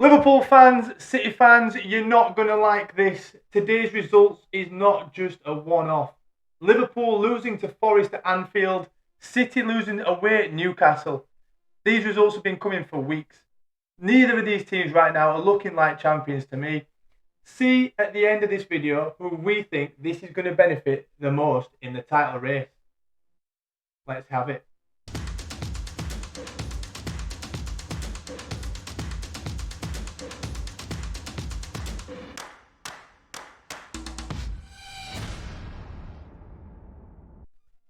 Liverpool fans, City fans, you're not going to like this. Today's results is not just a one-off. Liverpool losing to Forest at Anfield, City losing away at Newcastle. These results have been coming for weeks. Neither of these teams right now are looking like champions to me. See at the end of this video who we think this is going to benefit the most in the title race. Let's have it.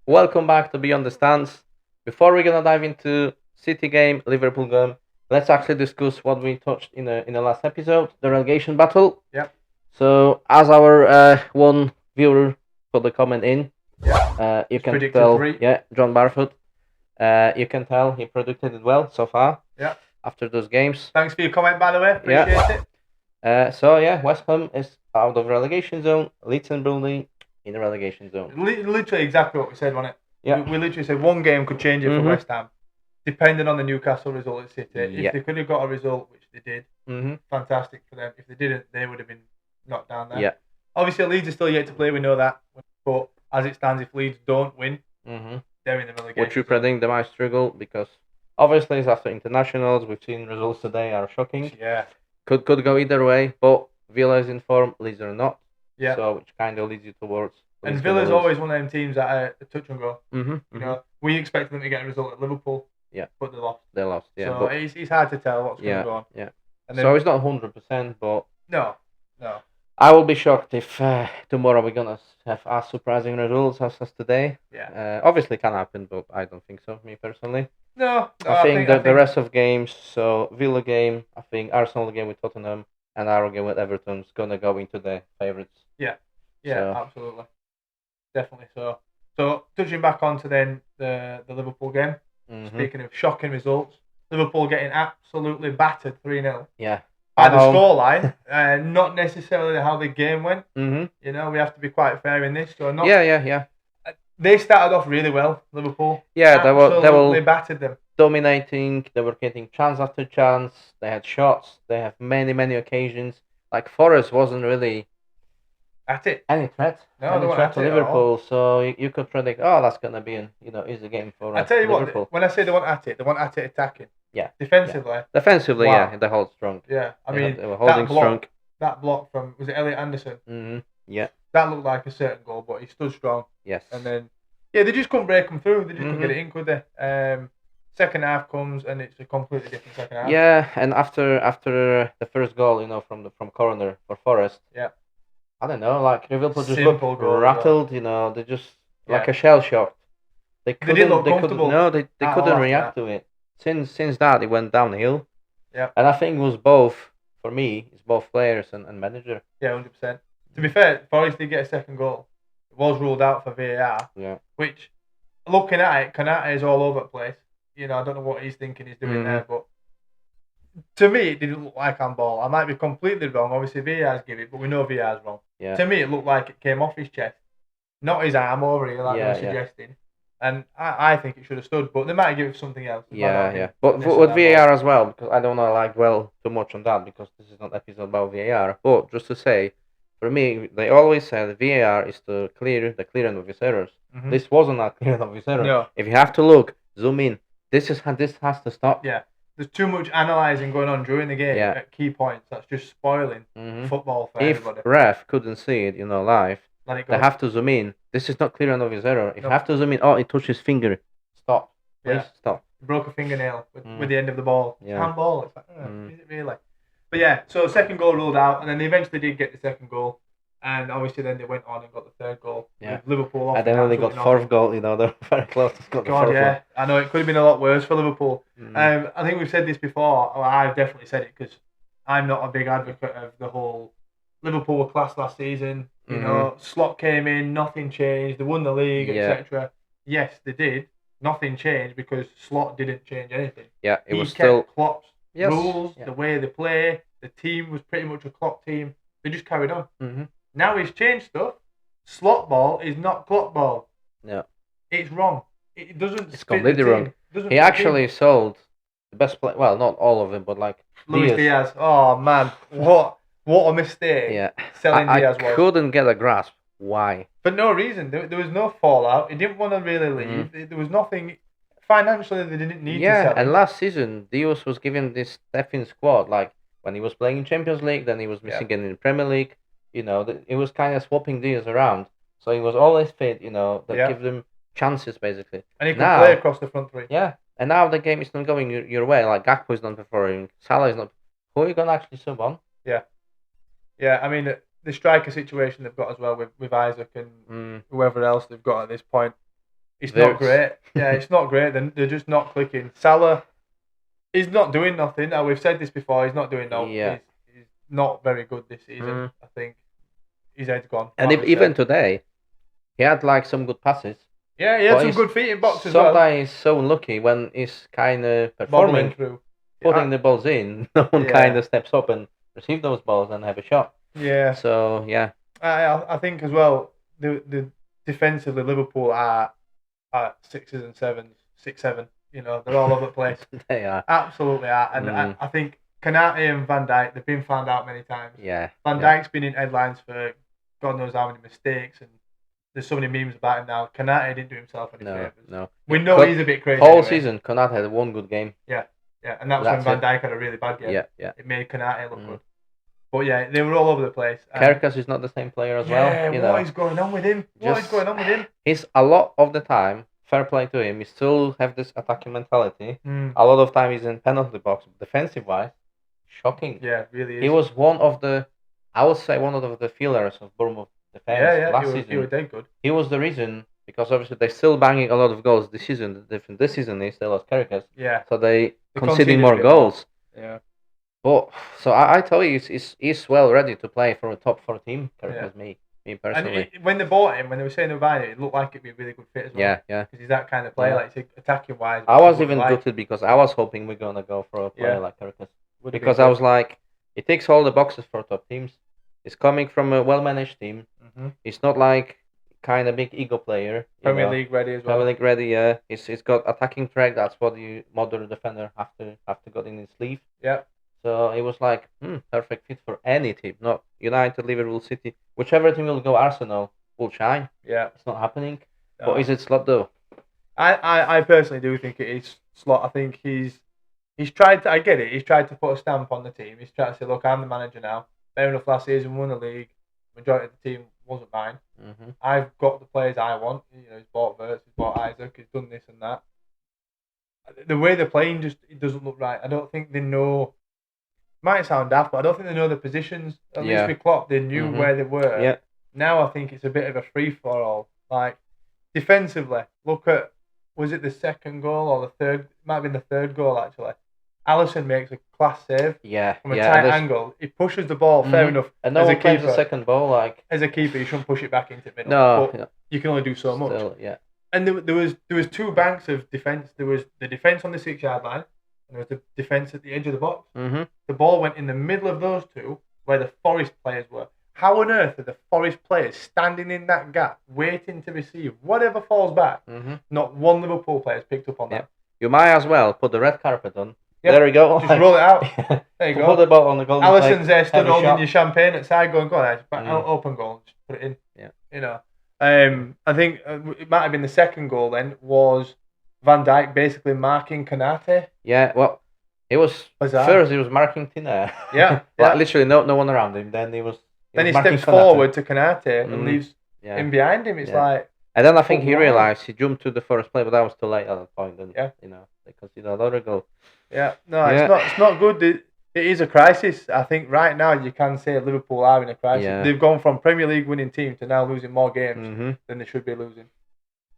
Welcome back to Beyond the Stands. Before we're gonna dive into City game, Liverpool game, let's actually discuss what we touched in the last episode, the relegation battle. Yep. So as our one viewer put the comment in, you can tell, John Barfoot, you can tell he predicted it well so far. Yeah. After those games. Thanks for your comment, by the way. Appreciate it. West Ham is out of relegation zone. Leeds and Burnley in the relegation zone. Literally exactly what we said, wasn't it? Yeah. We literally said one game could change it for West Ham, depending on the Newcastle result at City. If they could have got a result, which they did, fantastic for them. If they didn't, they would have been knocked down there. Yeah. Obviously, Leeds are still yet to play. We know that. But as it stands, if Leeds don't win, they're in the relegation. What you predict they might struggle because obviously it's after internationals. We've seen results today are shocking. Yeah. Could go either way, but Villa is in form, Leeds are not. Yeah. So which kind of leads you towards. And Villa's always one of them teams that are a touch and go. You know, we expected them to get a result at Liverpool. Yeah. But they lost. They lost. Yeah. So it's hard to tell what's going to go on. Yeah. And then, so it's not 100%, but no. I will be shocked if tomorrow we're gonna have as surprising results as today. Yeah. Obviously can happen, but I don't think so. Me personally. No. I think the rest of games. So Villa game, I think Arsenal game with Tottenham, and our game with Everton is gonna go into the favourites. Yeah. Yeah. So. Absolutely. Definitely so. So touching back onto then the Liverpool game. Speaking of shocking results, Liverpool getting absolutely battered 3-0. Yeah. By the scoreline, not necessarily how the game went. You know, we have to be quite fair in this. So not. Yeah. They started off really well, Liverpool. Yeah, they were battered them, dominating. They were getting chance after chance. They had shots. They have many occasions. Like Forest wasn't really at it. Any threat? No, any threat to Liverpool. So you could predict, that's gonna be an easy game for I tell you Liverpool. What, when I say they want at it attacking. Yeah. Defensively. Yeah. Defensively, wow. They hold strong. Yeah, I mean they were holding strong. That block from was it Elliot Anderson? Yeah. That looked like a certain goal, but he stood strong. Yes. And then they just couldn't break them through. They just couldn't get it in, could they? Second half comes and it's a completely different second half. Yeah, and after the first goal, from corner for Forest. Yeah. I don't know, like Liverpool just looked rattled. They just like a shell shocked. They didn't look comfortable. They couldn't react to it. Since that, it went downhill. Yeah. And I think it was both, for me, it's both players and manager. Yeah, 100%. To be fair, Forest did get a second goal. It was ruled out for VAR. Yeah. Which, looking at it, Kanate is all over the place. I don't know what he's thinking he's doing there, but to me, it didn't look like handball. I might be completely wrong. Obviously, VAR's give it, but we know VAR's wrong. Yeah. To me, it looked like it came off his chest, not his arm over here, like they were suggesting. And I think it should have stood, but they might give it something else. Yeah. But with VAR as well, because I don't know dwell too much on that, because this is not an episode about VAR. But just to say, for me, they always said VAR is to clear the clearance of his errors. This wasn't a clearance of his errors. No. If you have to look, zoom in. This has to stop. Yeah. There's too much analysing going on during the game at key points. That's just spoiling football for everybody. If ref couldn't see it, live, they have to zoom in. This is not clear of his error. If you have to zoom in, he touched his finger. Stop. Please stop. He broke a fingernail with the end of the ball. It's handball. It's like, is it really? But yeah, so second goal ruled out, and then they eventually did get the second goal. And obviously then they went on and got the third goal. Yeah. With Liverpool off. And then they got fourth goal, they're very close to score the fourth one. I know, it could have been a lot worse for Liverpool. I think we've said this before, or I've definitely said it, because I'm not a big advocate of the whole Liverpool were class last season. Slot came in, nothing changed, they won the league, etc. Yes, they did. Nothing changed because Slot didn't change anything. Yeah, he was still Klopp's rules, the way they play. The team was pretty much a Klopp team. They just carried on. Now he's changed stuff. Slot ball is not Klopp ball. No. It's wrong. It doesn't. It's completely wrong. He actually sold the best player. Well, not all of them, but Luis Diaz. Oh man, what a mistake. Yeah. Selling Diaz I couldn't get a grasp. Why? For no reason. There was no fallout. He didn't want to really leave. There was nothing. Financially, they didn't need to sell him. And last season, Diaz was given this Stephen squad. Like, when he was playing in Champions League, then he was missing in the Premier League. You know, it was kind of swapping Diaz around. So he was always fit, you know, that give them chances, basically. And he could play across the front three. Yeah. And now the game is not going your way. Like, Gakpo is not performing. Salah is not. Who are you going to actually sub on? Yeah. Yeah, I mean, the striker situation they've got as well with Isaac and whoever else they've got at this point, it's not great. Yeah, it's not great. They're just not clicking. Salah is not doing nothing. Now, we've said this before. He's not doing nothing. Yeah. He's not very good this season. I think his head's gone. And even today, he had like some good passes. Yeah, he had some good feet in box as well. Sometimes he's so unlucky when he's kind of performing, putting the balls in. No one kind of steps up and receive those balls and have a shot. Yeah. So yeah, I think as well the defensively Liverpool are at 6s and 7s, 6-7. You know, they're all over the place. They are. Absolutely are. And I think Konate and Van Dijk, they've been found out many times. Yeah. Van Dijk's been in headlines for God knows how many mistakes, and there's so many memes about him now. Konate didn't do himself any favours. No. We know he's a bit crazy. Whole season, Konate had one good game. Yeah. Yeah. And that was when Van Dijk had a really bad game. Yeah. Yeah. It made Konate look good. But yeah, they were all over the place. Kerkas is not the same player as well. Yeah, what is going on with him? What is going on with him? He's a lot of the time, fair play to him, he still have this attacking mentality. A lot of time he's in penalty box. Defensive wise, shocking. Yeah, really is. He was one of the feelers of Bournemouth defense last season. He was dead good. He was the reason, because obviously they're still banging a lot of goals this season. The difference this season is they lost Kerkas. Yeah. So they conceding more goals. Yeah. But so I tell you, he's well ready to play for a top 4 team. Kerkas, me personally. And when they bought him, when they were saying they were buying it looked like it'd be a really good fit as well. Yeah. Because he's that kind of player, like attacking wise. I was even gutted because I was hoping we're gonna go for a player like Kerkas. Because I was like, he ticks all the boxes for top teams. He's coming from a well-managed team. He's not like kind of big ego player. Premier League ready as well. Premier League ready, yeah. He's got attacking track. That's what the modern defender have to got in his sleeve. Yeah. So it was like, perfect fit for any team. Not United, Liverpool, City. Whichever team will go, Arsenal will shine. Yeah. It's not happening. No. But is it Slot though? I personally do think it is Slot. I think he's tried to, I get it, he's tried to put a stamp on the team. He's tried to say, look, I'm the manager now. Fair enough, last season won the league. Majority of the team wasn't mine. I've got the players I want. You know, he's bought Verts, he's bought Isaac, he's done this and that. The way they're playing it doesn't look right. I don't think they know. Might sound daft, but I don't think they know the positions. At least with Klopp, they knew where they were. Yeah. Now I think it's a bit of a free for all. Like defensively, look at, was it the second goal or the third? It might have been the third goal actually. Alisson makes a class save. Yeah. From a tight angle, he pushes the ball. Fair enough. And no one claims the second ball. Like as a keeper, you shouldn't push it back into middle. No. But you can only do so much. Still, yeah. And there was 2 banks of defense. There was the defense on the 6-yard line. And there was the defence at the edge of the box. The ball went in the middle of those 2, where the Forest players were. How on earth are the Forest players standing in that gap, waiting to receive whatever falls back? Not one Liverpool player's picked up on that. You might as well put the red carpet on. Yep. There we go. Just roll it out. There you go. Put the ball on the goal. Alisson's there stood holding your champagne at side going, go on, open goal. Just put it in. Yeah. You know. I think it might have been the second goal then, was Van Dijk basically marking Konate. Yeah, well, it was first he was marking Tina. Yeah, like literally no one around him. Then he steps forward to Konate and leaves him behind him. It's like. And then I think he realised he jumped to the first play, but that was too late at that point. And you know, they considered another goal. Yeah, no, it's not good. It is a crisis. I think right now you can say Liverpool are in a crisis. Yeah. They've gone from Premier League winning team to now losing more games than they should be losing.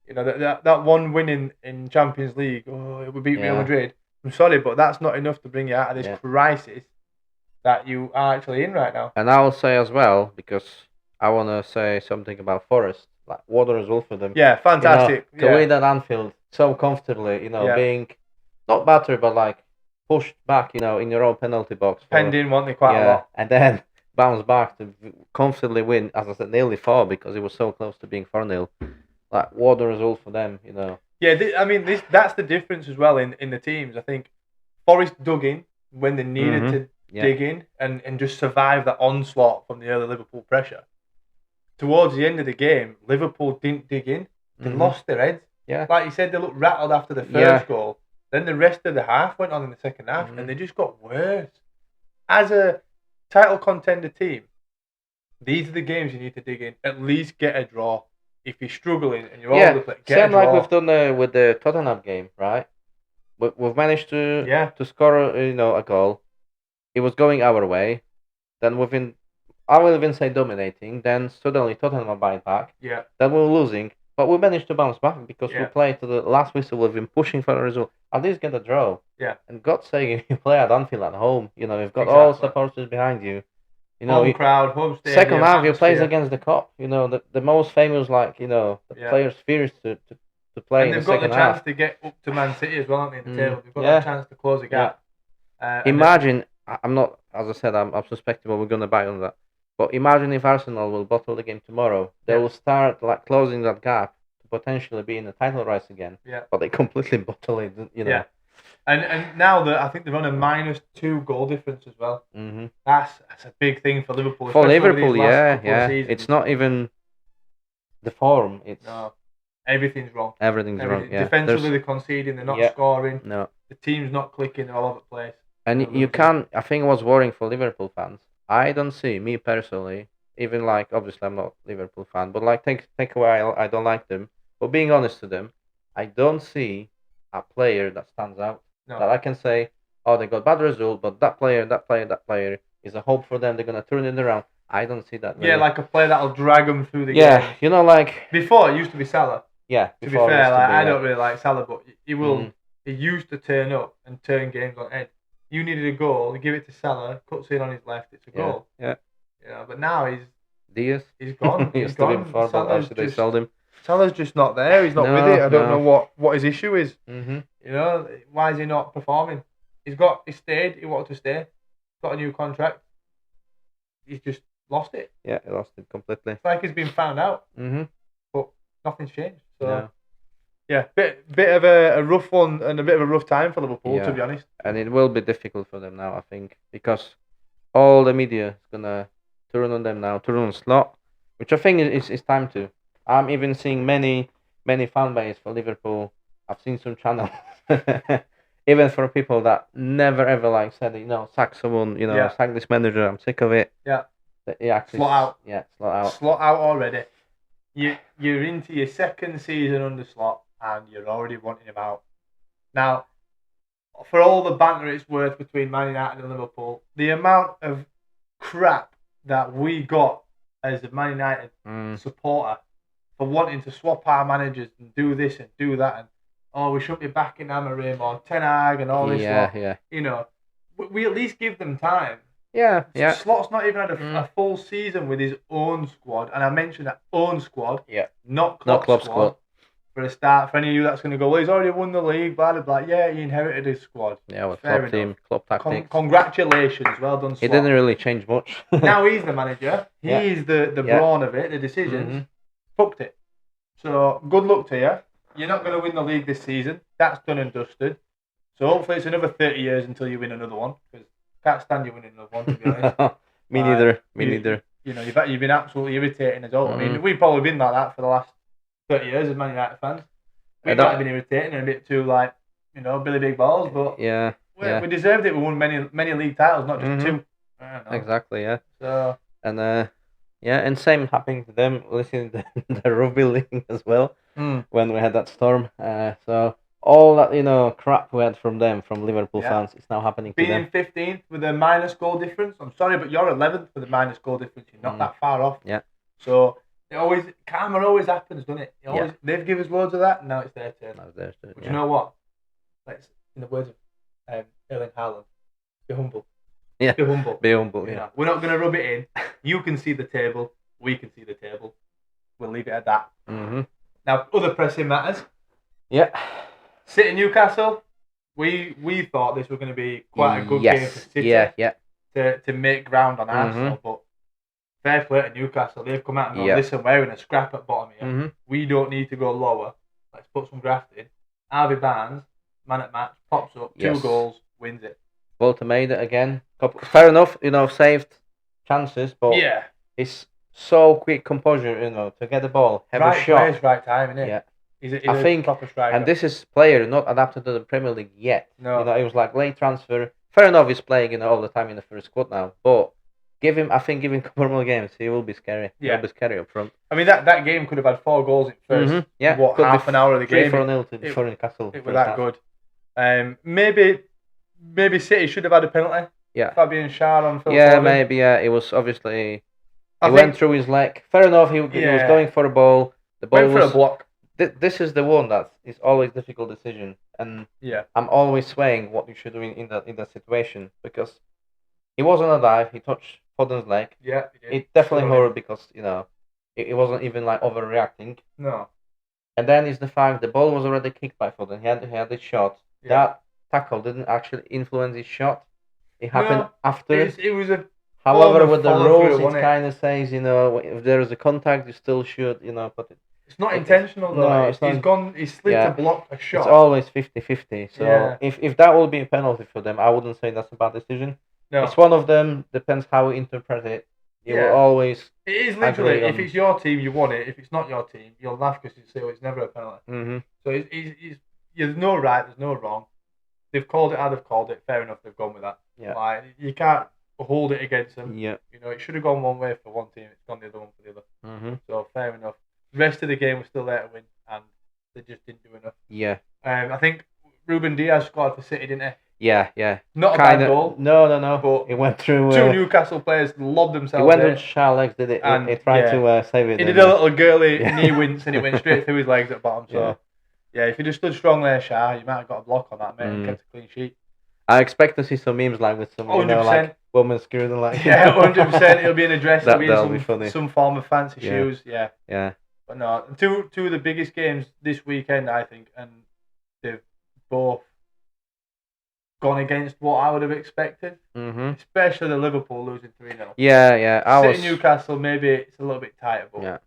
You know, that one win in Champions League, it would beat Real Madrid. I'm sorry, but that's not enough to bring you out of this crisis that you are actually in right now. And I will say as well, because I want to say something about Forest, like water as well for them. Yeah, fantastic. You know, to win at Anfield so comfortably, you know, being not battered, but like pushed back, you know, in your own penalty box. Pending, weren't they, quite a lot? And then bounce back to comfortably win, as I said, nearly 4 because it was so close to being 4-0. Like, what a result for them, you know. Yeah, I mean, that's the difference as well in the teams. I think Forest dug in. when they needed to dig in and just survive that onslaught from the early Liverpool pressure. Towards the end of the game, Liverpool didn't dig in. They lost their heads. Yeah. Like you said, they looked rattled after the first goal. Then the rest of the half went on in the second half, and they just got worse. As a title contender team, these are the games you need to dig in. At least get a draw. If you're struggling and you're all over the place, get a draw. Same like we've done with the Tottenham game, right? We've managed to score a goal. It was going our way. Then I will even say dominating. Then suddenly Tottenham are buying back. Yeah. Then we were losing, but we managed to bounce back because we played to the last whistle. We've been pushing for a result. At least get a draw. Yeah. And God's sake, if you play at Anfield at home, you've got all supporters behind you. Home crowd, home stadium. Second half, you plays against the Cop. The most famous, the players' fears to play in the second half. And they've got the chance to get up to Man City as well, haven't they, in the table? They've got that chance to close the gap. Imagine, I'm not, as I said, I'm susceptible we're going to buy on that. But imagine if Arsenal will bottle the game tomorrow. They will start closing that gap to potentially be in the title race again. Yeah. But they completely bottle it, Yeah. And now I think they're on a -2 goal difference as well. Mm-hmm. That's a big thing for Liverpool. For Liverpool, it's not even the form. It's everything's wrong. Everything's wrong. Yeah. Defensively, they're conceding. They're not scoring. No. The team's not clicking. They're all over the place. And you can't. I think it was worrying for Liverpool fans. I don't see me personally. Even obviously I'm not a Liverpool fan, but take away I don't like them. But being honest to them, I don't see a player that stands out. No. That I can say, they got bad result, but that player is a hope for them. They're gonna turn it around. I don't see that. Really. Yeah, like a player that'll drag them through the game. Yeah, before it used to be Salah. Yeah. To be fair, I don't really like Salah, but he will. He used to turn up and turn games on head. You needed a goal, give it to Salah, cuts in on his left, it's a goal. Yeah. But now he's gone. He's gone. Before, but actually they sold him. Salah's just not there. He's not with it. I don't know what his issue is. Mm-hmm. Why is he not performing? He stayed. He wanted to stay. Got a new contract. He's just lost it. Yeah, he lost it completely. It's like he's been found out. Mm-hmm. But nothing's changed. So bit of a rough one and a bit of a rough time for Liverpool, to be honest. And it will be difficult for them now, I think, because all the media is gonna turn on them now, turn on Slot, which I think is time to. I'm even seeing many fan base for Liverpool. I've seen some channels, even for people that never ever said, sack someone, sack this manager. I'm sick of it. Yeah. Slot out. Yeah, Slot out. Slot out already. You're into your second season under Slot, and you're already wanting him out. Now, for all the banter it's worth between Man United and Liverpool, the amount of crap that we got as a Man United supporter for wanting to swap our managers and do this and do that, and we shouldn't be backing Amorim or Ten Hag and all this lot. Yeah. We at least give them time. Yeah. Slot's not even had a full season with his own squad, and I mentioned that own squad, not Klopp's squad. For a start, for any of you that's going to go, well, he's already won the league, blah, blah, blah. Yeah, he inherited his squad. Yeah, with Klopp team, Klopp tactics. Congratulations, well done, Slot. He didn't really change much. Now he's the manager. He's the brawn of it, the decisions. Fucked it. So, good luck to you. You're not going to win the league this season. That's done and dusted. So, hopefully it's another 30 years until you win another one, because I can't stand you winning another one, to be honest. Me neither. You've been absolutely irritating as well. I mean, we've probably been like that for the last 30 years as Man United fans. We might have been irritating and a bit too Billy Big Balls, but we deserved it. We won many league titles, not just two. Exactly, yeah. So and same happening to them listening to the rugby league as well when we had that storm. So all that crap we had from Liverpool fans, it's now happening to them. Being 15th with a minus goal difference. I'm sorry, but you're 11th with a minus goal difference. You're not that far off. Yeah. So karma always happens, doesn't it? They've given us loads of that, and now it's their turn. But you know what? Let's, in the words of Erling Haaland, be humble. Yeah. Be humble. Be humble. Yeah. We're not going to rub it in. You can see the table. We can see the table. We'll leave it at that. Mm-hmm. Now, other pressing matters. Yeah. City Newcastle. We thought this was going to be quite a good game for City. Yeah. To make ground on Arsenal, but fair play to Newcastle. They've come out and gone, listen, we're in a scrap at bottom here. We don't need to go lower. Let's put some graft in. Harvey Barnes, man at match, pops up, 2 goals, wins it. Walter made it again. Fair enough, saved chances, but Yeah. it's so quick composure, to get the ball, have a shot. Right place, right time, isn't it? Yeah. He's I a think, proper striker. and this is player not adapted to the Premier League yet. No. It was like late transfer. Fair enough, he's playing, all the time in the first squad now, but give him a couple more games, he will be scary. Yeah. He'll be scary up front. I mean, that game could have had 4 goals in first. Yeah. Half an hour of the game? 3-4-0 to Newcastle. It was that good. Maybe City should have had a penalty. Yeah. Fabian Schär on Phil Yeah, Foden. maybe. Yeah, it was obviously. He went through his leg. Fair enough. He was going for a ball. The ball went for a block. This is the one that is always a difficult decision, and I'm always swaying what you should do in that situation, because it wasn't a dive. He touched Foden's leg. Yeah, it definitely hurt because it wasn't even like overreacting. No. And then is the fact the ball was already kicked by Foden. He had his shot. Yeah. That tackle didn't actually influence his shot. It happened after. It was a. However, with the rules, it kind of says, if there is a contact, you still should, but it's not intentional though. No, he's slipped to block a shot. It's always 50-50. So if that will be a penalty for them, I wouldn't say that's a bad decision. No. It's one of them. Depends how we interpret it. You will always. It is literally. If it's your team, you want it. If it's not your team, you'll laugh because you say, "Oh, it's never a penalty." Mm-hmm. So there's no right, there's no wrong. They've called it how they've called it. Fair enough. They've gone with that. Yeah. Like, you can't hold it against them. Yeah. It should have gone one way for one team. It's gone the other one for the other. Mm-hmm. So fair enough. The rest of the game was still there to win, and they just didn't do enough. Yeah. I think Ruben Diaz scored for City, didn't he? Yeah. Not a bad goal. No. But it went through. 2 Newcastle players lobbed themselves. He went with Schär legs, did it? And he tried to save it. He did a little girly knee wince, and it went straight through his legs at the bottom. So if he just stood strong there, Schär, you might have got a block on that, mate, and kept a clean sheet. I expect to see some memes like with some, like women screwed and like. Yeah, 100%. It'll be in a dress. That'll be funny. Some form of fancy shoes. Yeah. But no, two of the biggest games this weekend, I think, and they've both gone against what I would have expected. Mm-hmm. Especially the Liverpool losing 3-0. Yeah. City Newcastle, maybe it's a little bit tighter, but yeah.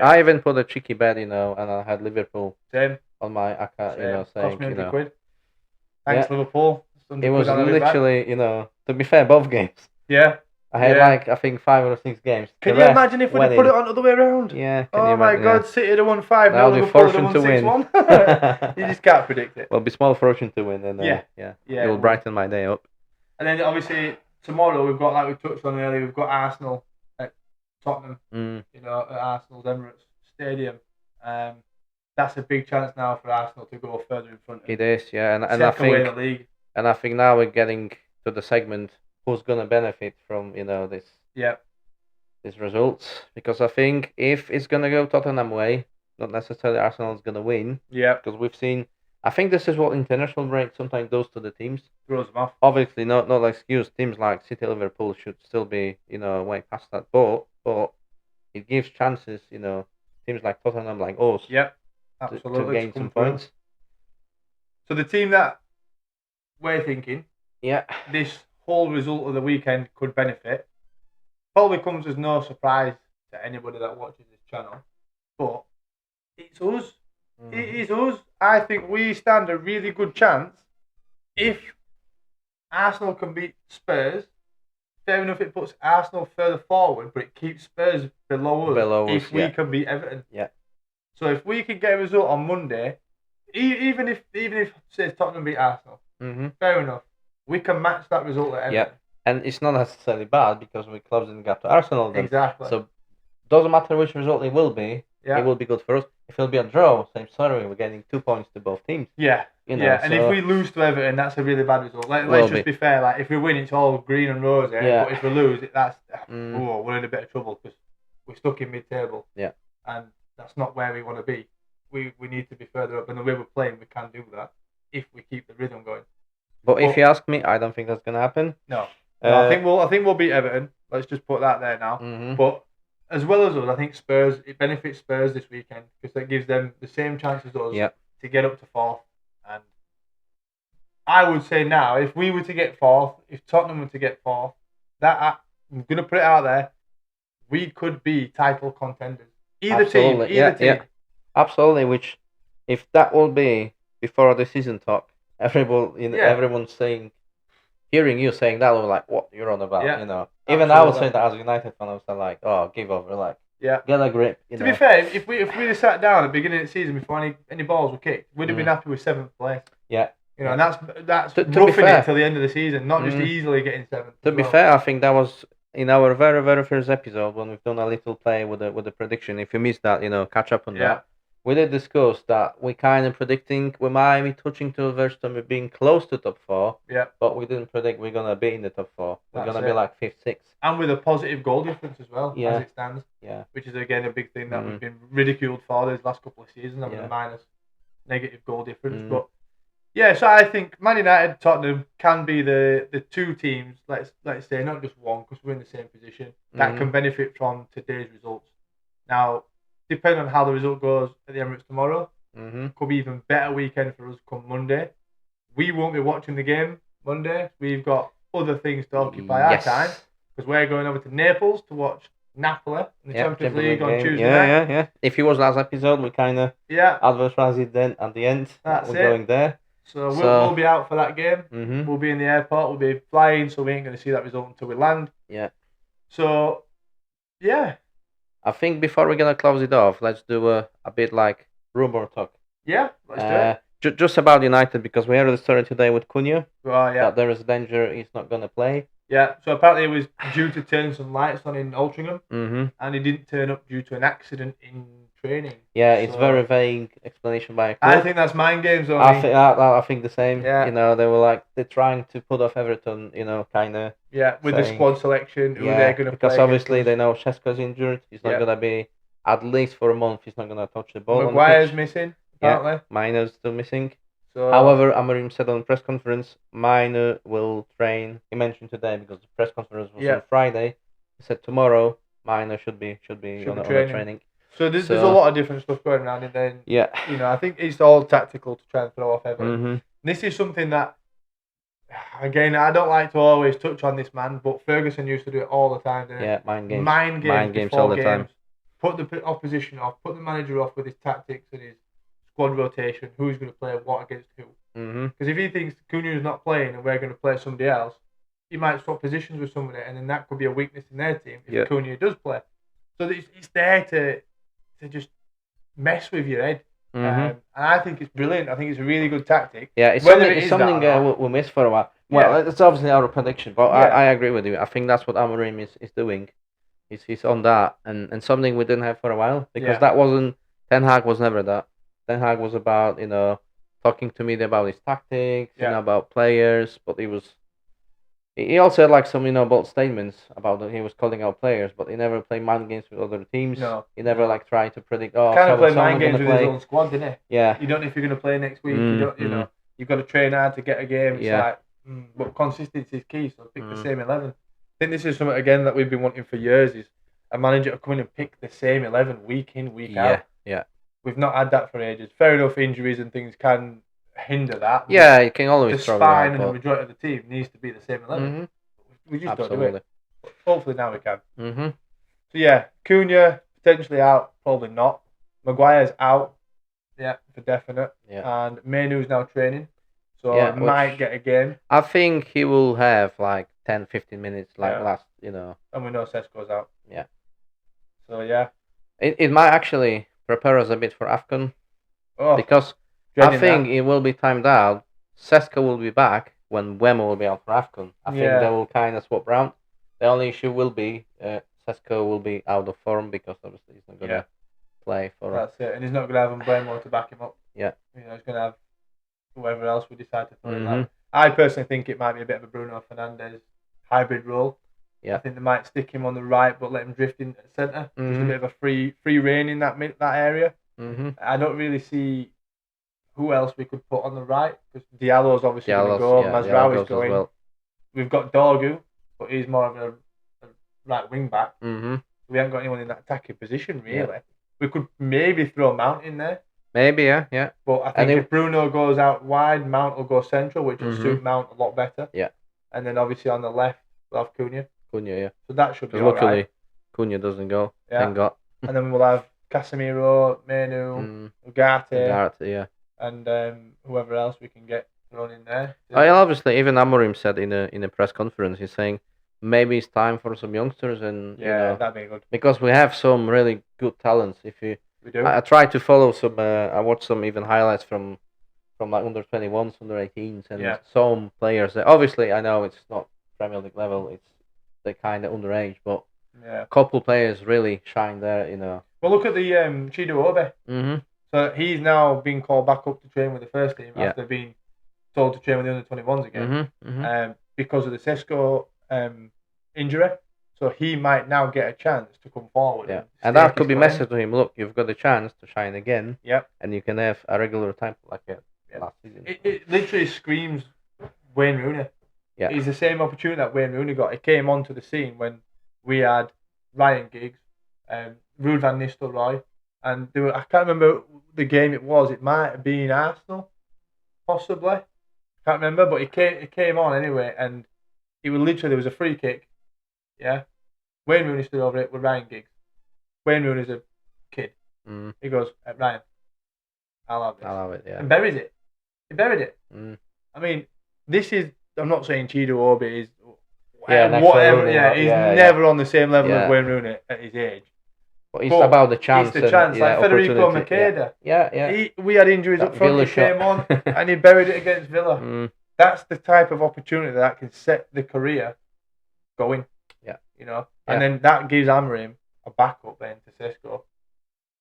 I even put a cheeky bet, and I had Liverpool on my account, saying, cost me £100. Thanks, Liverpool. It was literally, to be fair, both games. Yeah. I had I think 5 or 6 games. Can you imagine if we'd have put it on the other way around? Yeah. Oh my God, City would have won 5. Now Liverpool would have won 6-1. You just can't predict it. Well, it'll be small fortune to win, and it will brighten my day up. And then obviously tomorrow we've got, like we touched on earlier, we've got Arsenal at Tottenham. At Arsenal's Emirates Stadium. That's a big chance now for Arsenal to go further in front. It is, and I think away the league. And I think now we're getting to the segment who's gonna benefit from this. Yeah. These results, because I think if it's gonna go Tottenham way, not necessarily Arsenal's gonna win. Yeah. Because we've seen. I think this is what international break sometimes does to the teams. Throws them off. Obviously, not an excuse. Teams like City, Liverpool should still be way past that. But it gives chances. Teams like Tottenham, like us. Yeah. Absolutely. To gain some points. So the team that we're thinking, this whole result of the weekend could benefit. Probably comes as no surprise to anybody that watches this channel, but it's us. Mm-hmm. It is us. I think we stand a really good chance if Arsenal can beat Spurs. Fair enough, it puts Arsenal further forward, but it keeps Spurs below us if we can beat Everton. Yeah. So if we can get a result on Monday, even if say Tottenham beat Arsenal, fair enough, we can match that result at Everton. Yeah, and it's not necessarily bad because we're closing the gap to Arsenal then. Exactly. So doesn't matter which result it will be, it will be good for us. If it'll be a draw, same story, we're getting 2 points to both teams. Yeah. And if we lose to Everton, that's a really bad result. Let's just be fair. Like if we win, it's all green and rosy. But if we lose, we're in a bit of trouble because we're stuck in mid-table. Yeah. And that's not where we want to be. We need to be further up, and the way we're playing, we can do that if we keep the rhythm going. But if you ask me, I don't think that's gonna happen. No. I think we'll beat Everton. Let's just put that there now. Mm-hmm. But as well as us, I think it benefits Spurs this weekend because that gives them the same chance as us to get up to 4th. And I would say now, if we were to get 4th, if Tottenham were to get 4th, I'm gonna put it out there, we could be title contenders. Either team. Yeah. Absolutely. Which, if that will be before the season talk, everyone's saying hearing you saying that, we're like, what you're on about, Yeah, you know. Even I was absolutely. saying that as a United fan, I was like, oh, give up, like, Yeah. get a grip. You To know. be fair, if we'd have sat down at the beginning of the season before any balls were kicked, we'd have been happy with 7th place. Yeah. You know, and that's To be roughing fair, it till the end of the season, not just easily getting 7th. To be fair, I think that was in our very, very first episode when we've done a little play with the prediction. If you missed that, you know, catch up on that. We did discuss that we kind of predicting we might be touching to West Ham being close to top 4. Yeah. But we didn't predict we're gonna be in the top 4. We're gonna be like 5th, 6th. And with a positive goal difference as well, Yeah. as it stands. Yeah. Which is again a big thing that we've been ridiculed for those last couple of seasons, having a minus negative goal difference. But yeah, so I think Man United, Tottenham can be the two teams, let's say, not just one, because we're in the same position, that can benefit from today's results. Now, depending on how the result goes at the Emirates tomorrow, could be even better weekend for us come Monday. We won't be watching the game Monday. We've got other things to occupy our time, because we're going over to Naples to watch Napoli in the Champions League on Tuesday night. Yeah. If it was last episode, we kind of advertised it then at the end. That's we're going there. So we'll be out for that game. We'll be in the airport. We'll be flying, so we ain't going to see that result until we land. Yeah. So, yeah. I think before we're going to close it off, let's do a bit like rumor talk. Yeah, let's do it. Just about United, because we heard the story today with Cunha. That there is danger he's not going to play. Yeah, so apparently he was due to turn some lights on in Altrincham, and he didn't turn up due to an accident in training. Yeah, it's very vague explanation by a club. I think that's mind games only. I think the same. Yeah. You know, they were like, they're trying to put off Everton, you know, kind of. Yeah, with the squad selection, who they're going to play. Because obviously they know Šeško's injured. He's not going to be, at least for a month, he's not going to touch the ball. Maguire's missing, apparently. Yeah, Miner's still missing. So, however, Amorim said on the press conference, Miner will train. He mentioned today because the press conference was on Friday. He said tomorrow Miner should be on the training. So there's a lot of different stuff going around, and then you know, I think it's all tactical to try and throw off Everton. This is something that, again, I don't like to always touch on this man, but Ferguson used to do it all the time. Mind games. Mind games all the time. Put the opposition off, put the manager off with his tactics and his squad rotation, who's going to play what against who. Because if he thinks Cunha's not playing and we're going to play somebody else, he might swap positions with somebody, and then that could be a weakness in their team if Cunha does play. So it's there to just mess with your head. And I think it's brilliant. I think it's a really good tactic. Yeah, it's something we'll miss for a while. Well, it's obviously our prediction, but I agree with you. I think that's what Amorim is doing. He's on that, and something we didn't have for a while, because that wasn't, Ten Hag was never that. Ten Hag was about, you know, talking to me about his tactics, you know, about players, but he also had like some, you know, bold statements about that he was calling out players, but he never played mind games with other teams. No. He never like tried to predict. Kind of play mind games with his own squad, didn't he? Yeah. You don't know if you're going to play next week. You don't, you know, you've got to train hard to get a game. It's like, but consistency is key. So pick the same 11. I think this is something again that we've been wanting for years. Is a manager to come in and pick the same 11 week in, week out. Yeah. We've not had that for ages. Fair enough, injuries and things can hinder that. Yeah, you can always the spine and the majority of the team needs to be the same 11. We just don't do it. Hopefully now we can. So yeah, Cunha potentially out, probably not. Maguire's out, for definite. Yeah. And Mainu's now training, so might get a game. I think he will have like 10-15 minutes last, you know. And we know Šeško's out. Yeah. So yeah. It might actually prepare us a bit for AFCON. Because I think it will be timed out. Šeško will be back when Wemo will be out for AFCON. I think they will kind of swap round. The only issue will be Šeško will be out of form because obviously he's not going to play for. That's it, and he's not going to have Mbeumo to back him up. Yeah. You know, he's going to have whoever else we decide to throw in that. I personally think it might be a bit of a Bruno Fernandes hybrid role. Yeah. I think they might stick him on the right, but let him drift in at centre. Just a bit of a free reign in that area. I don't really see who else we could put on the right, because Diallo's obviously going to go. Mazraoui's going. Well. We've got Dorgu, but he's more of a right wing back. We haven't got anyone in that attacking position really. Yeah. We could maybe throw Mount in there. Maybe, yeah. But I think if Bruno goes out wide, Mount will go central, which will suit Mount a lot better. Yeah. And then obviously on the left, we'll have Cunha. Yeah. So that should be luckily, alright. Cunha doesn't go. Yeah. Thank God. And then we'll have Casemiro, Mainu, Ugarte. Yeah. And whoever else we can get thrown in there. Obviously, even Amorim said in a press conference, he's saying maybe it's time for some youngsters, and that'd be good because we have some really good talents. We do. I try to follow some. I watched some even highlights from like under 21s, under 18s, and some players. That, obviously, I know it's not Premier League level. It's the kind of underage, but a couple players really shine there. Well, look at the Chido Obe. Mm-hmm. So he's now been called back up to train with the first team after being told to train with the under 21s again. Because of the Sesko injury. So he might now get a chance to come forward. Yeah, and that could be message to him. Look, you've got a chance to shine again. Yep. And you can have a regular time like last season. It literally screams Wayne Rooney. Yeah. It's the same opportunity that Wayne Rooney got. He came onto the scene when we had Ryan Giggs, Ruud van Nistelrooy, and I can't remember the game it was. It might have been Arsenal, possibly. Can't remember, but he came on anyway, and it was literally, there was a free kick. Yeah, Wayne Rooney stood over it with Ryan Giggs. Wayne Rooney's a kid. He goes, Ryan, I'll have this. I'll have it, yeah. And buries it. He buried it. I mean, this is, I'm not saying Chido Obi is whatever. Rooney, he's never on the same level as Wayne Rooney at his age. But it's about the chance. It's the chance, like Federico Makeda. Yeah. We had injuries up front. He came on and he buried it against Villa. That's the type of opportunity that can set the career going. Yeah. And then that gives Amorim a backup then to Sesko,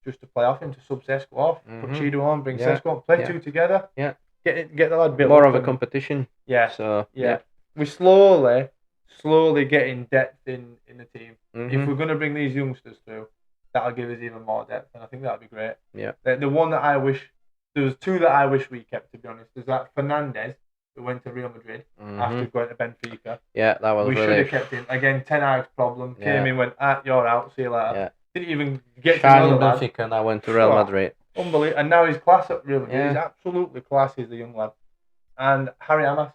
just to play off him, to sub Sesko off, put Chido on, bring Sesko on, play two together. Yeah. Get the lad built more up of a competition. Yeah. So we're slowly getting depth in the team. If we're gonna bring these youngsters through, that'll give us even more depth, and I think that'll be great. Yeah. The one that I wish, there was two that I wish we kept, to be honest. There's that Fernandez who went to Real Madrid after going to Benfica. Yeah, that was we really... should have kept him. Again, Ten Hag's problem. Came in, went, you're out, see you later. Yeah. Didn't even get Shine to in know the Benfica, and I went to Real Madrid. Unbelievable. And now he's class at Real Madrid. He's absolutely class, he's the young lad. And Harry Amas.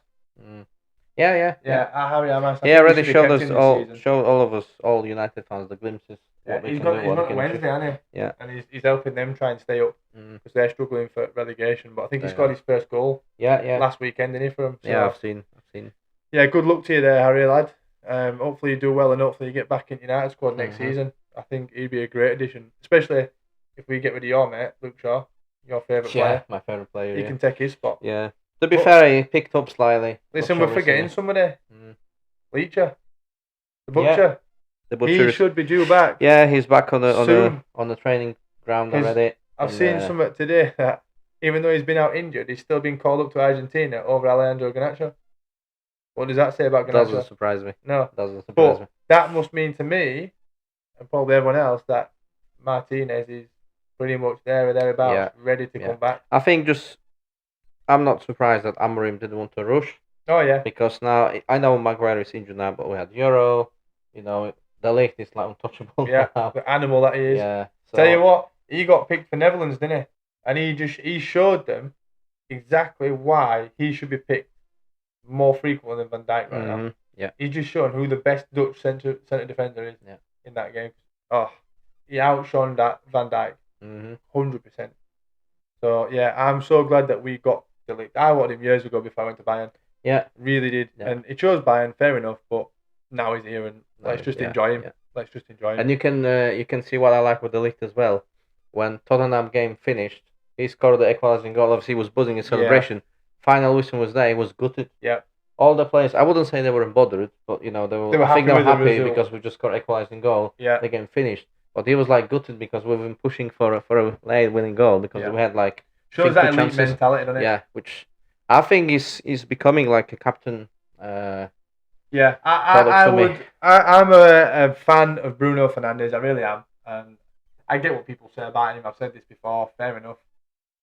Yeah. Harry Amas. Yeah, already showed all of us, all United fans, the glimpses. Yeah, he's got Wednesday, hasn't he? Yeah. And he's helping them try and stay up because they're struggling for relegation. But I think he scored his first goal. Yeah. Last weekend, didn't he, for him? So, yeah, I've seen. Yeah, good luck to you there, Harry lad. Hopefully you do well, and hopefully you get back in United squad next season. I think he'd be a great addition, especially if we get rid of your mate, Luke Shaw, your favourite player. Yeah, my favourite player. He can take his spot. Yeah. To be fair, he picked up slightly. Listen, we're forgetting somebody. Leacher. The Butcher. The Butcher. He should be due back. Yeah, he's back on the training ground already. I've seen something today that even though he's been out injured, he's still been called up to Argentina over Alejandro Garnacho. What does that say about Garnacho? Doesn't surprise me. No. Doesn't surprise me. That must mean to me, and probably everyone else, that Martinez is pretty much there or thereabouts, ready to come back. I think I'm not surprised that Amorim didn't want to rush. Oh, yeah. Because now, I know Maguire is injured now, but we had Euro, the Ligt is like untouchable. Yeah, now. the animal that he is. Yeah. So, tell you what, he got picked for Netherlands, didn't he? And he showed them exactly why he should be picked more frequently than Van Dijk right now. Yeah. He's just shown who the best Dutch centre defender is in that game. Oh, he outshone that Van Dijk 100%. So yeah, I'm so glad that we got De Ligt. I wanted him years ago before I went to Bayern. Yeah, really did. Yeah. And it chose Bayern, fair enough. But now he's here, and let's just enjoy him. Yeah. Let's just enjoy him. And you can see what I like with De Ligt as well. When Tottenham game finished, he scored the equalising goal. Obviously, he was buzzing in celebration. Final whistle was there. He was gutted. Yeah. All the players, I wouldn't say they were bothered, but they were happy because we just scored equalising goal. Yeah. The game finished. But he was gutted because we've been pushing for a late winning goal because we had shows that elite mentality, doesn't it? Yeah, which I think is becoming like a captain. Yeah, I'm a fan of Bruno Fernandes. I really am, and I get what people say about him. I've said this before. Fair enough.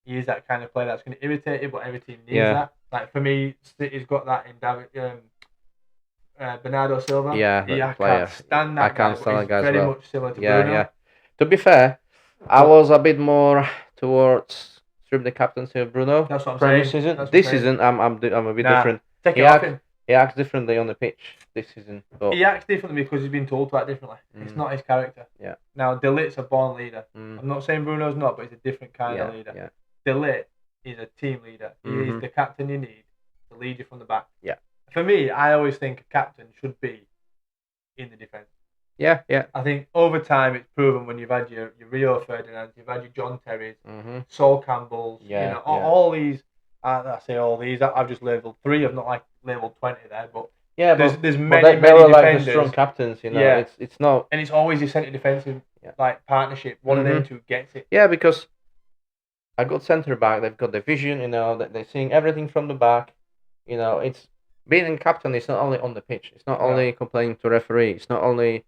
He is that kind of player that's going to irritate you, but every team needs that. Like for me, City's got that in Bernardo Silva. Yeah, I can't stand that. I can't stand that guy as well. Very much similar to Bruno. Yeah. To be fair, I was a bit more towards strip the captaincy of Bruno. That's what I'm saying. This season, I'm a bit different. Take it off him. He acts differently on the pitch this season. But he acts differently because he's been told to act differently. It's not his character. Yeah. Now, De Ligt's a born leader. I'm not saying Bruno's not, but he's a different kind of leader. Yeah. De Ligt is a team leader. He is the captain you need to lead you from the back. Yeah. For me, I always think a captain should be in the defence. Yeah, yeah. I think over time it's proven when you've had your Rio Ferdinands, you've had your John Terrys, Sol Campbells, all these. I say all these. I've just labelled 3. I've not like labelled 20 there, but yeah, there's many they many were defenders. Like the strong captains, Yeah. It's not, and it's always your centre defensive like partnership. One of them two gets it. Yeah, because a good centre back, they've got the vision, they're seeing everything from the back. It's being a captain. It's not only on the pitch. It's not only complaining to referee. It's not only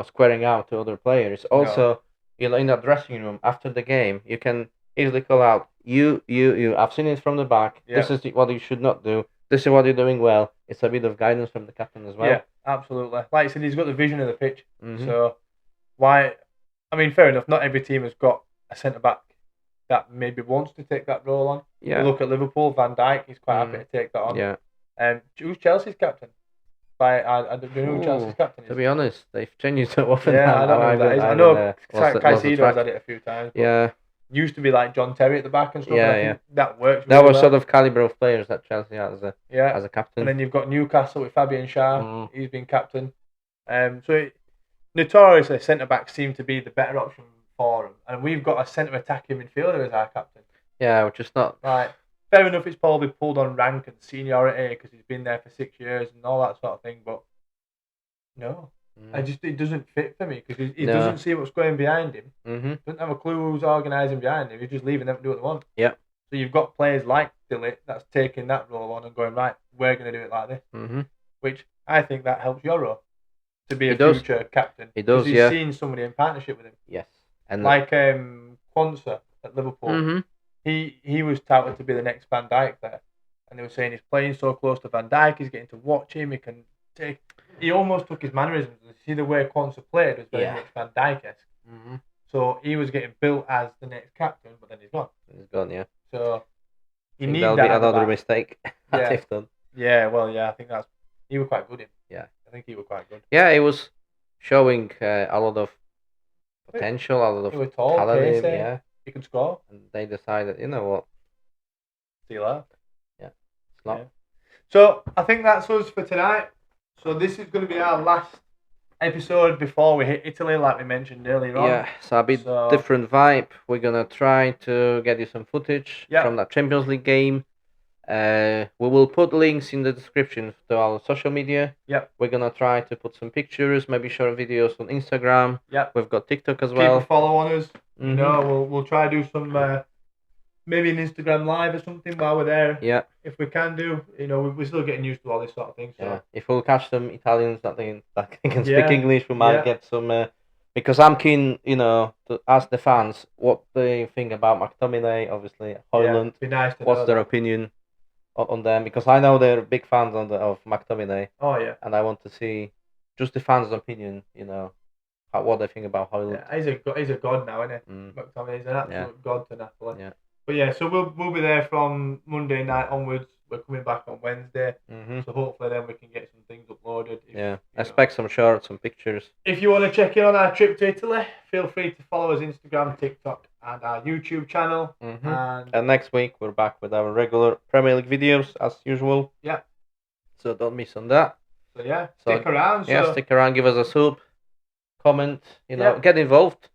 squaring out to other players. Also, in that dressing room after the game, you can easily call out you. I've seen it from the back. Yeah. This is what you should not do. This is what you're doing well. It's a bit of guidance from the captain as well. Yeah, absolutely. Like I said, he's got the vision of the pitch. So why? I mean, fair enough. Not every team has got a centre back that maybe wants to take that role on. Yeah. You look at Liverpool, Van Dijk. He's quite happy to take that on. Yeah. Who's Chelsea's captain? I don't know who Chelsea's captain is. To be honest, they've changed so often. Yeah, I don't know who that is. I know Caicedo's had it a few times. Yeah. Used to be like John Terry at the back and stuff. Yeah, and I think that works. That was sort of calibre of players that Chelsea had as a captain. And then you've got Newcastle with Fabian Schär. He's been captain. Notoriously, centre backs seem to be the better option for him, and we've got a centre attacking midfielder as our captain. Yeah, which is not right. Fair enough, it's probably pulled on rank and seniority because he's been there for 6 years and all that sort of thing. But no, it doesn't fit for me because he doesn't see what's going behind him. Doesn't have a clue who's organising behind him. He's just leaving them to do what they want. Yeah. So you've got players like Dillit that's taking that role on and going, right, we're going to do it like this. Which I think that helps your role to be a future captain. He does, he's seen somebody in partnership with him. Yes. And like Quansah at Liverpool. He was touted to be the next Van Dijk there. And they were saying he's playing so close to Van Dijk, he's getting to watch him, he almost took his mannerisms. You see the way Quansah played was very much Van Dijk-esque. So he was getting built as the next captain, but then he's gone. He's gone, yeah. So you need that'll that. Be another mistake yeah. they've done. Yeah, well, I think he was quite good. Yeah. I think he was quite good. Yeah, he was showing a lot of potential, a lot of talent. Yeah. He could score. And they decided, you know what? See you later. Yeah. Slot. Yeah. So I think that's us for tonight. So this is going to be our last episode before we hit Italy, like we mentioned earlier on. Yeah, so a bit different vibe. We're going to try to get you some footage from that Champions League game. We will put links in the description to our social media. Yep. We're going to try to put some pictures, maybe short videos on Instagram. Yep. We've got TikTok as well. Keep a follow on us. We'll try to do some maybe an Instagram live or something while we're there. Yeah. If we can do, we're still getting used to all this sort of thing. So. Yeah. If we'll catch some Italians that can speak English, we might get some. Because I'm keen, to ask the fans what they think about McTominay, obviously Højlund. Be nice to what's their opinion on them? Because I know they're big fans of McTominay. Oh yeah. And I want to see just the fans' opinion. What they think about Højlund. Yeah, he's a god now, isn't he? McTominay's an absolute god to Napoli. Yeah. But yeah, so we'll be there from Monday night onwards. We're coming back on Wednesday, so hopefully then we can get some things uploaded. Expect some shorts, some pictures. If you want to check in on our trip to Italy, feel free to follow us Instagram, TikTok, and our YouTube channel. And next week we're back with our regular Premier League videos as usual. Yeah. So don't miss on that. So stick around. Stick around. Give us a sub, comment. Get involved.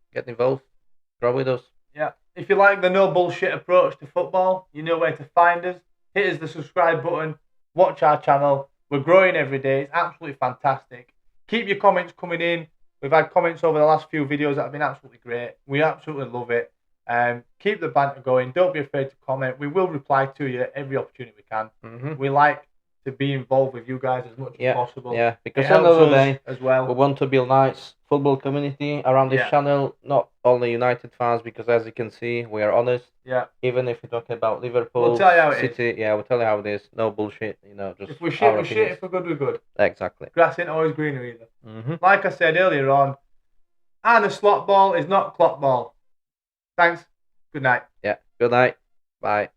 Grow with us. Yeah. If you like the no bullshit approach to football, you know where to find us. Hit us the subscribe button. Watch our channel. We're growing every day. It's absolutely fantastic. Keep your comments coming in. We've had comments over the last few videos that have been absolutely great. We absolutely love it. Keep the banter going. Don't be afraid to comment. We will reply to you every opportunity we can. We like to be involved with you guys as much as possible. Yeah, because at the end of the day, as well, we want to build a nice football community around this channel, not only United fans, because as you can see, we are honest. Yeah. Even if we're talking about Liverpool, we'll tell you how City, it is. We'll tell you how it is. No bullshit, just if we're shit, we're shit. If we're good, we're good. Exactly. Grass ain't always greener either. Like I said earlier on, and a slot ball is not clock ball. Thanks. Good night. Yeah. Good night. Bye.